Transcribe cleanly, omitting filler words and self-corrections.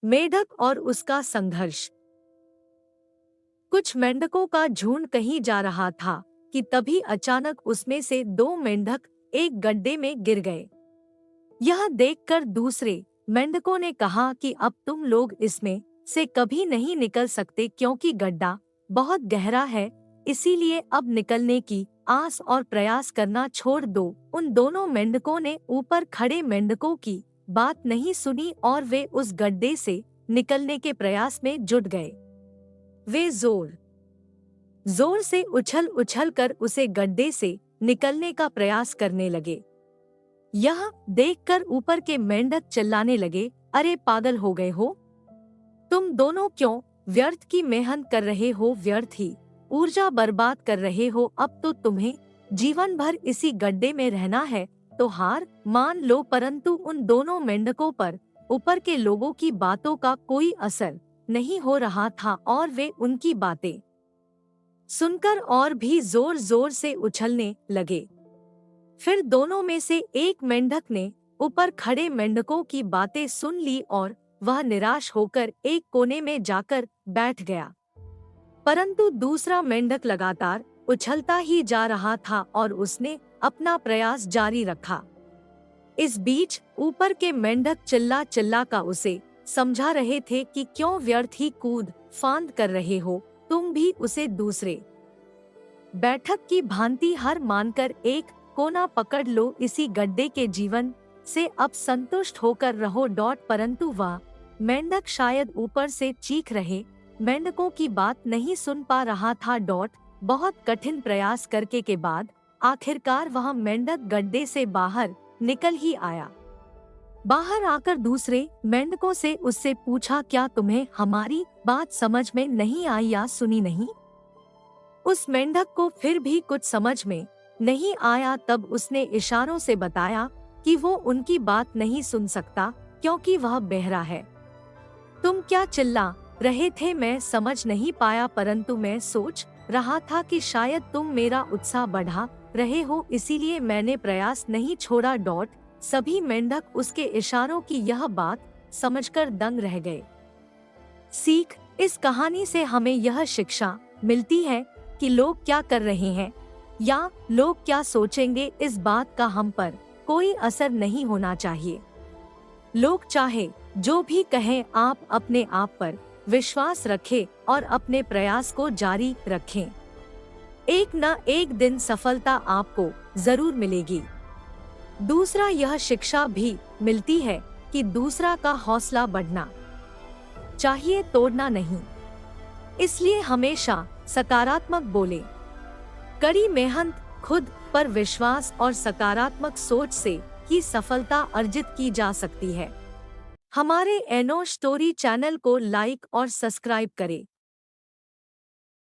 मेंढक और उसका संघर्ष। कुछ मेंढकों का झुंड कहीं जा रहा था कि तभी अचानक उसमें से दो मेंढक एक गड्ढे में गिर गए। यह देखकर दूसरे मेंढकों ने कहा कि अब तुम लोग इसमें से कभी नहीं निकल सकते क्योंकि गड्ढा बहुत गहरा है, इसीलिए अब निकलने की आस और प्रयास करना छोड़ दो। उन दोनों मेंढकों ने ऊपर खड़े मेंढकों की बात नहीं सुनी और वे उस गड्ढे से निकलने के प्रयास में जुट गए। वे जोर जोर से उछल उछल कर उसे गड्ढे से निकलने का प्रयास करने लगे। यह देखकर ऊपर के मेंढक चिल्लाने लगे, अरे पागल हो गए हो? तुम दोनों क्यों व्यर्थ की मेहनत कर रहे हो, व्यर्थ ही ऊर्जा बर्बाद कर रहे हो। अब तो तुम्हें जीवन भर इसी गड्ढे में रहना है तो हार मान लो। परंतु उन दोनों मेंढकों पर ऊपर के लोगों की बातों का कोई असर नहीं हो रहा था और वे उनकी बातें सुनकर और भी जोर जोर से उछलने लगे। फिर दोनों में से एक मेंढक ने ऊपर खड़े मेंढकों की बातें सुन ली और वह निराश होकर एक कोने में जाकर बैठ गया। परंतु दूसरा मेंढक लगातार उछलता ही जा रहा था और उसने अपना प्रयास जारी रखा। इस बीच ऊपर के मेंढक चिल्ला चिल्ला का उसे समझा रहे थे कि क्यों व्यर्थ ही कूद फांद कर रहे हो, तुम भी उसे दूसरे बैठक की भांति हार मानकर एक कोना पकड़ लो, इसी गड्ढे के जीवन से अब संतुष्ट होकर रहो। परंतु वह मेंढक शायद ऊपर से चीख रहे मेंढकों की बात नहीं सुन पा रहा था। बहुत कठिन प्रयास करके के बाद आखिरकार वह मेंढक गड्ढे से बाहर निकल ही आया। बाहर आकर दूसरे मेंढकों से उससे पूछा, क्या तुम्हें हमारी बात समझ में नहीं आई या सुनी नहीं? उस मेंढक को फिर भी कुछ समझ में नहीं आया। तब उसने इशारों से बताया कि वो उनकी बात नहीं सुन सकता क्योंकि वह बहरा है। तुम क्या चिल्ला रहे थे मैं समझ नहीं पाया, परंतु मैं सोच रहा था कि शायद तुम मेरा उत्साह बढ़ा रहे हो, इसीलिए मैंने प्रयास नहीं छोड़ा। सभी मेंढक उसके इशारों की यह बात समझकर दंग रह गए। सीख, इस कहानी से हमें यह शिक्षा मिलती है कि लोग क्या कर रहे हैं या लोग क्या सोचेंगे, इस बात का हम पर कोई असर नहीं होना चाहिए। लोग चाहे जो भी कहें, आप अपने आप पर विश्वास रखें और अपने प्रयास को जारी रखें। एक न एक दिन सफलता आपको जरूर मिलेगी। दूसरा, यह शिक्षा भी मिलती है कि दूसरा का हौसला बढ़ना चाहिए, तोड़ना नहीं। इसलिए हमेशा सकारात्मक बोले। कड़ी मेहनत, खुद पर विश्वास और सकारात्मक सोच से ही सफलता अर्जित की जा सकती है। हमारे एनो स्टोरी चैनल को लाइक और सब्सक्राइब करें।